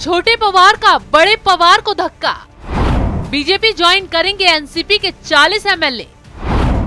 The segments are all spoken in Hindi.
छोटे पवार का बड़े पवार को धक्का। बीजेपी ज्वाइन करेंगे एनसीपी के 40 एमएलए।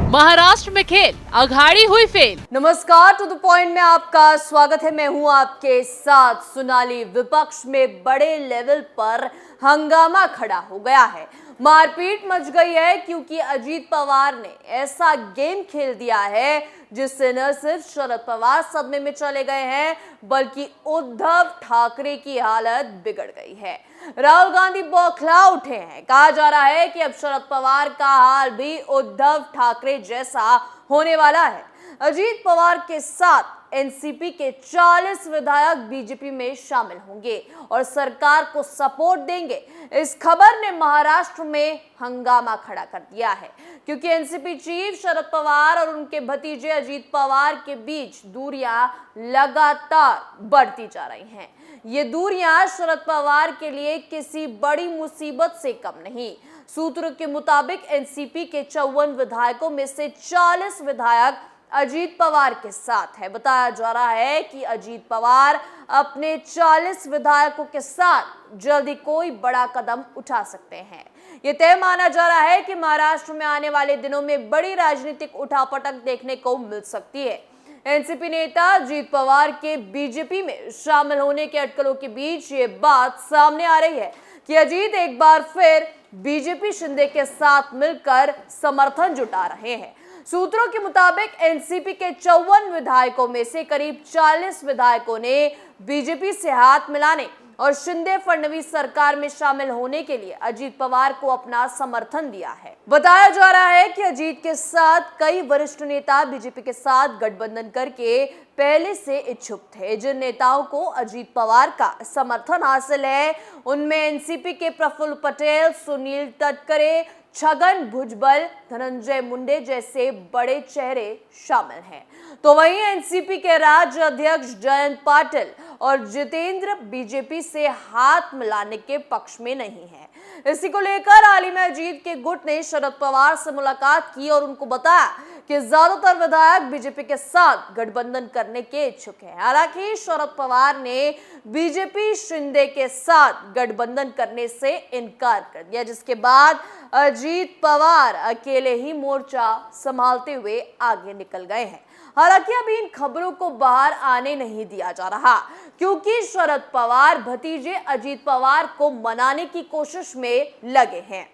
महाराष्ट्र में खेल, अघाड़ी हुई फेल। नमस्कार, टू द पॉइंट में आपका स्वागत है। मैं हूं आपके साथ सोनाली। विपक्ष में बड़े लेवल पर हंगामा खड़ा हो गया है, मारपीट मच गई है, क्योंकि अजीत पवार ने ऐसा गेम खेल दिया है जिससे न सिर्फ शरद पवार सदमे में चले गए हैं, बल्कि उद्धव ठाकरे की हालत बिगड़ गई है। राहुल गांधी बौखला उठे हैं। कहा जा रहा है कि अब शरद पवार का हाल भी उद्धव ठाकरे जैसा होने वाला है। अजीत पवार के साथ एनसीपी के 40 विधायक बीजेपी में शामिल होंगे और सरकार को सपोर्ट देंगे। इस खबर ने महाराष्ट्र में हंगामा खड़ा कर दिया है, क्योंकि एनसीपी चीफ शरद पवार और उनके भतीजे अजीत पवार के बीच दूरियां लगातार बढ़ती जा रही हैं। ये दूरियां शरद पवार के लिए किसी बड़ी मुसीबत से कम नहीं। सूत्रों के मुताबिक एनसीपी के 54 विधायकों में से 40 विधायक अजीत पवार के साथ है। बताया जा रहा है कि अजीत पवार अपने 40 विधायकों के साथ जल्दी कोई बड़ा कदम उठा सकते हैं। ये तय माना जा रहा है कि महाराष्ट्र में आने वाले दिनों में बड़ी राजनीतिक उठापटक देखने को मिल सकती है। एनसीपी नेता अजीत पवार के बीजेपी में शामिल होने के अटकलों के बीच ये बात सामने आ रही है कि अजीत एक बार फिर बीजेपी शिंदे के साथ मिलकर समर्थन जुटा रहे हैं। सूत्रों के मुताबिक एनसीपी के 54 विधायकों में से करीब 40 विधायकों ने बीजेपी से हाथ मिलाने और शिंदे फडणवीस सरकार में शामिल होने के लिए अजीत पवार को अपना समर्थन दिया है। बताया जा रहा है कि अजीत के साथ कई वरिष्ठ नेता बीजेपी के साथ गठबंधन करके पहले से इच्छुक थे। जिन नेताओं को अजीत पवार का समर्थन हासिल है, उनमें एनसीपी के प्रफुल्ल पटेल, सुनील तटकरे, छगन भुजबल, धनंजय मुंडे जैसे बड़े चेहरे शामिल हैं। तो वहीं एनसीपी के राज्य अध्यक्ष जयंत पाटिल और जितेंद्र बीजेपी से हाथ मिलाने के पक्ष में नहीं है। इसी को लेकर हाल ही में अजीत के गुट ने शरद पवार से मुलाकात की और उनको बताया कि ज्यादातर विधायक बीजेपी के साथ गठबंधन करने के इच्छुक हैं। हालांकि शरद पवार ने बीजेपी शिंदे के साथ गठबंधन करने से इनकार कर दिया, जिसके बाद अजीत पवार अकेले ही मोर्चा संभालते हुए आगे निकल गए हैं। हालांकि अभी इन खबरों को बाहर आने नहीं दिया जा रहा, क्योंकि शरद पवार भतीजे अजीत पवार को मनाने की कोशिश में लगे हैं।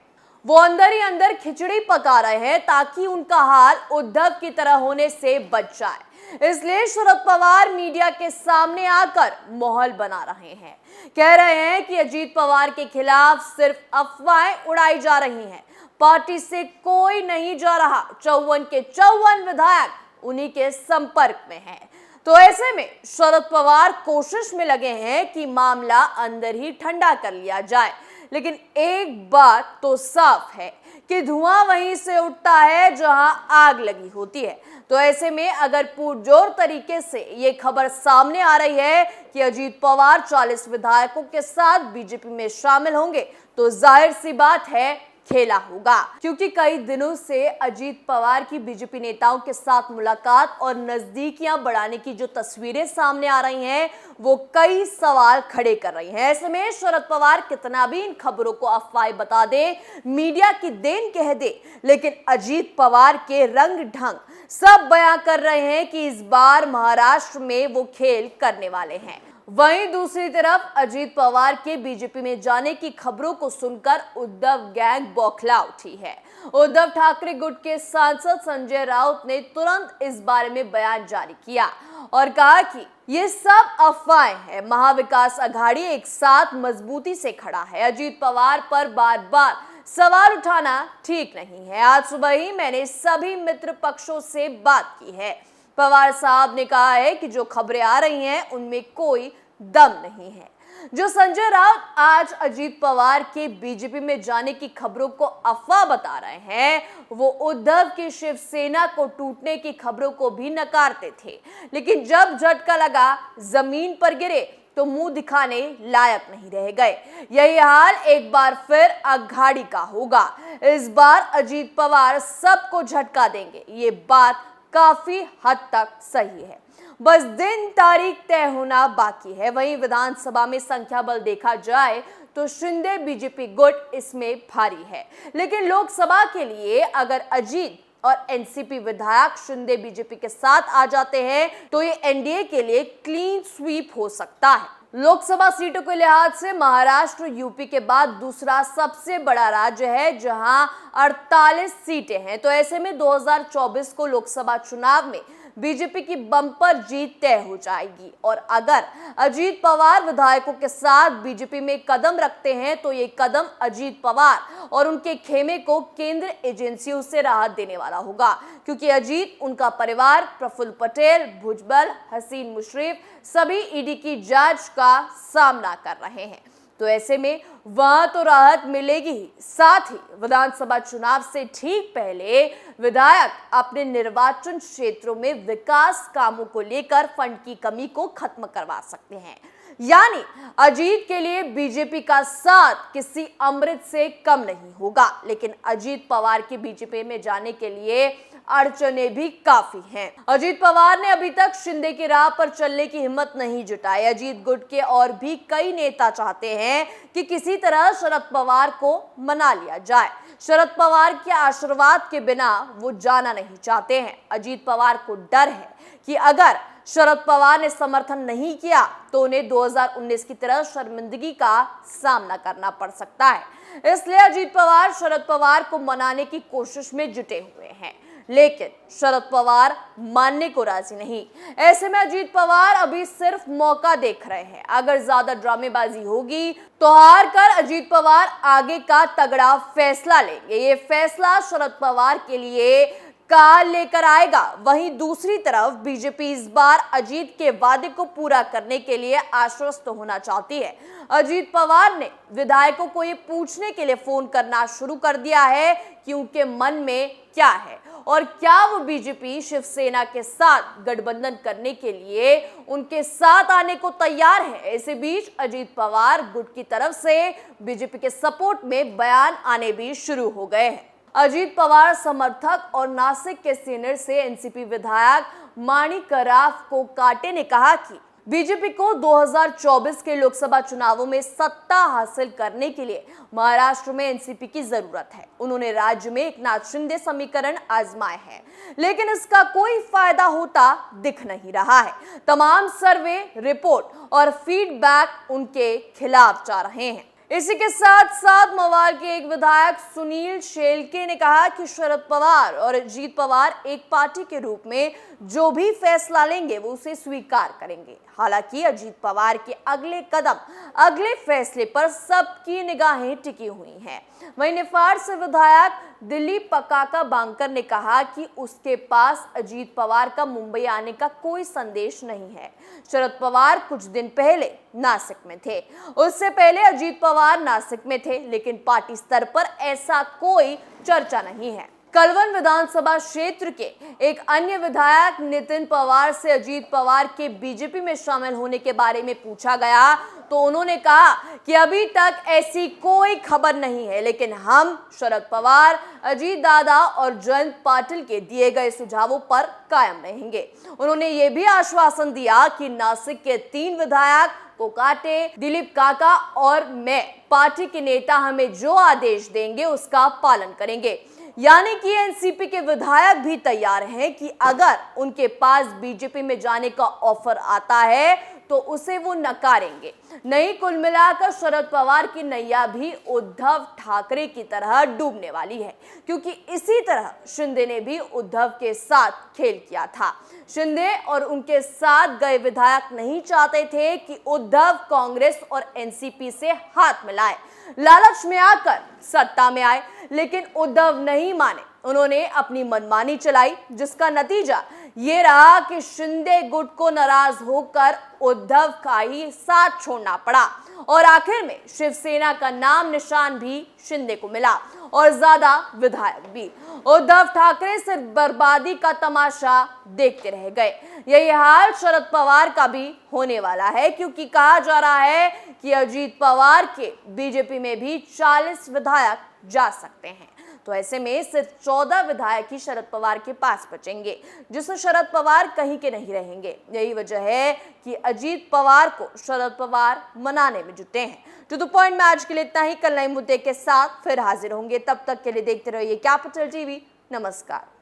वो अंदर ही अंदर खिचड़ी पका रहे हैं ताकि उनका हाल उद्धव की तरह होने से बच जाए। इसलिए शरद पवार मीडिया के सामने आकर माहौल बना रहे हैं। कह रहे हैं कि अजीत पवार के खिलाफ सिर्फ अफवाहें उड़ाई जा रही हैं, पार्टी से कोई नहीं जा रहा। 54 के 54 विधायक उन्हीं के संपर्क में हैं। तो ऐसे में शरद पवार कोशिश में लगे हैं कि मामला अंदर ही ठंडा कर लिया जाए। लेकिन एक बात तो साफ है कि धुआं वहीं से उठता है जहां आग लगी होती है। तो ऐसे में अगर पुरजोर तरीके से ये खबर सामने आ रही है कि अजीत पवार 40 विधायकों के साथ बीजेपी में शामिल होंगे, तो जाहिर सी बात है खेला होगा, क्योंकि कई दिनों से अजीत पवार की बीजेपी नेताओं के साथ मुलाकात और नजदीकियां बढ़ाने की जो तस्वीरें सामने आ रही हैं, वो कई सवाल खड़े कर रही हैं। ऐसे में शरद पवार कितना भी इन खबरों को अफवाह बता दे, मीडिया की देन कह दे, लेकिन अजीत पवार के रंग ढंग सब बयां कर रहे हैं कि इस बार महाराष्ट्र में वो खेल करने वाले हैं। वहीं दूसरी तरफ अजीत पवार के बीजेपी में जाने की खबरों को सुनकर उद्धव गैंग बौखला उठी है। उद्धव ठाकरे गुट के सांसद संजय राउत ने तुरंत इस बारे में बयान जारी किया और कहा कि ये सब अफवाहें हैं। महाविकास अघाड़ी एक साथ मजबूती से खड़ा है। अजीत पवार पर बार बार सवाल उठाना ठीक नहीं है। आज सुबह ही मैंने सभी मित्र पक्षों से बात की है। पवार साहब ने कहा है कि जो खबरें आ रही हैं उनमें कोई दम नहीं है। जो संजय राउत आज अजीत पवार के बीजेपी में जाने की खबरों को अफवाह बता रहे हैं, वो उद्धव की शिवसेना को टूटने की खबरों को भी नकारते थे, लेकिन जब झटका लगा, जमीन पर गिरे तो मुंह दिखाने लायक नहीं रह गए। यही हाल एक बार फिर अघाड़ी का होगा। इस बार अजीत पवार सबको झटका देंगे, ये बात काफी हद तक सही है। बस दिन तारीख तय होना बाकी है। वहीं विधानसभा में संख्या बल देखा जाए तो शिंदे बीजेपी गुट इसमें भारी है, लेकिन लोकसभा के लिए अगर अजीत और एनसीपी विधायक शिंदे बीजेपी के साथ आ जाते हैं तो ये एनडीए के लिए क्लीन स्वीप हो सकता है। लोकसभा सीटों के लिहाज से महाराष्ट्र यूपी के बाद दूसरा सबसे बड़ा राज्य है, जहां 48 सीटें हैं। तो ऐसे में 2024 को लोकसभा चुनाव में बीजेपी की बम्पर जीत तय हो जाएगी। और अगर अजीत पवार विधायकों के साथ बीजेपी में कदम रखते हैं तो ये कदम अजीत पवार और उनके खेमे को केंद्र एजेंसियों से राहत देने वाला होगा, क्योंकि अजीत, उनका परिवार, प्रफुल्ल पटेल, भुजबल, हसीन मुशर्रफ सभी ईडी की जांच का सामना कर रहे हैं। तो ऐसे में वहां तो राहत मिलेगी ही, साथ ही विधानसभा चुनाव से ठीक पहले विधायक अपने निर्वाचन क्षेत्रों में विकास कामों को लेकर फंड की कमी को खत्म करवा सकते हैं। यानी अजीत के लिए बीजेपी का साथ किसी अमृत से कम नहीं होगा, लेकिन अजीत पवार की बीजेपी में जाने के लिए अड़चने भी काफी हैं। अजीत पवार ने अभी तक शिंदे की राह पर चलने की हिम्मत नहीं जुटाई। अजीत गुट के और भी कई नेता चाहते हैं कि किसी तरह शरद पवार को मना लिया जाए। शरद पवार के आशीर्वाद के बिना वो जाना नहीं चाहते हैं। अजीत पवार को डर है कि अगर शरद पवार ने समर्थन नहीं किया तो उन्हें 2019 की तरह शर्मिंदगी का सामना करना पड़ सकता है। इसलिए अजीत पवार शरद पवार को मनाने की कोशिश में जुटे हुए हैं, लेकिन शरद पवार मानने को राजी नहीं। ऐसे में अजीत पवार अभी सिर्फ मौका देख रहे हैं। अगर ज्यादा ड्रामेबाजी होगी तो हार कर अजीत पवार आगे का तगड़ा फैसला लेंगे। ये फैसला शरद पवार के लिए काल लेकर आएगा। वहीं दूसरी तरफ बीजेपी इस बार अजीत के वादे को पूरा करने के लिए आश्वस्त होना चाहती है। अजीत पवार ने विधायकों को ये पूछने के लिए फोन करना शुरू कर दिया है कि उनके मन में क्या है और क्या वो बीजेपी शिवसेना के साथ गठबंधन करने के लिए उनके साथ आने को तैयार है। इसी बीच अजीत पवार गुट की तरफ से बीजेपी के सपोर्ट में बयान आने भी शुरू हो गए हैं। अजीत पवार समर्थक और नासिक के सीनियर से एनसीपी विधायक माणिकराव को काटे ने कहा कि बीजेपी को 2024 के लोकसभा चुनावों में सत्ता हासिल करने के लिए महाराष्ट्र में एनसीपी की जरूरत है। उन्होंने राज्य में एकनाथ शिंदे समीकरण आजमाए हैं, लेकिन इसका कोई फायदा होता दिख नहीं रहा है। तमाम सर्वे रिपोर्ट और फीडबैक उनके खिलाफ जा रहे हैं। इसी के साथ साथ मवार के एक विधायक सुनील शेलके ने कहा कि शरद पवार और अजीत पवार एक पार्टी के रूप में जो भी फैसला लेंगे वो उसे स्वीकार करेंगे। हालांकि अजीत पवार के अगले कदम, अगले फैसले पर सबकी निगाहें टिकी हुई हैं। वहीं निफाड़ से विधायक दिलीप पकाका बांकर ने कहा कि उसके पास अजीत पवार का मुंबई आने का कोई संदेश नहीं है। शरद पवार कुछ दिन पहले नासिक में थे, उससे पहले अजीत पवार नासिक में थे, लेकिन पार्टी स्तर पर ऐसा कोई चर्चा नहीं है। कलवन विधानसभा क्षेत्र के एक अन्य विधायक नितिन पवार से अजीत पवार के बीजेपी में शामिल होने के बारे में पूछा गया तो उन्होंने कहा कि अभी तक ऐसी कोई खबर नहीं है, लेकिन हम शरद पवार, अजीत दादा और जयंत पाटिल के दिए गए सुझावों पर कायम रहेंगे। उन्होंने ये भी आश्वासन दिया कि नासिक के 3 विधायक को काटे, दिलीप काका और मैं, पार्टी के नेता हमें जो आदेश देंगे उसका पालन करेंगे। यानी कि एनसीपी के विधायक भी तैयार हैं कि अगर उनके पास बीजेपी में जाने का ऑफर आता है तो उसे वो नकारेंगे नहीं। कुल मिलाकर शरद पवार की नैया भी उद्धव ठाकरे की तरह डूबने वाली है, क्योंकि इसी तरह शिंदे ने भी उद्धव के साथ खेल किया था। शिंदे और उनके साथ गए विधायक नहीं चाहते थे कि उद्धव कांग्रेस और एनसीपी से हाथ मिलाए, लालच में आकर सत्ता में आए, लेकिन उद्धव नहीं माने। उन्होंने अपनी मनमानी चलाई, जिसका नतीजा ये रहा कि शिंदे गुट को नाराज होकर उद्धव का ही साथ छोड़ना पड़ा और आखिर में शिवसेना का नाम निशान भी शिंदे को मिला और ज्यादा विधायक भी। उद्धव ठाकरे सिर्फ बर्बादी का तमाशा देखते रह गए। यही हाल शरद पवार का भी होने वाला है, क्योंकि कहा जा रहा है कि अजीत पवार के बीजेपी में भी 40 विधायक जा सकते हैं। तो ऐसे में सिर्फ 14 विधायक ही शरद पवार के पास बचेंगे, जिससे शरद पवार कहीं के नहीं रहेंगे। यही वजह है कि अजीत पवार को शरद पवार मनाने में जुटे हैं। टू द पॉइंट में आज के लिए इतना ही। कल नए मुद्दे के साथ फिर हाजिर होंगे। तब तक के लिए देखते रहिए कैपिटल टीवी। नमस्कार।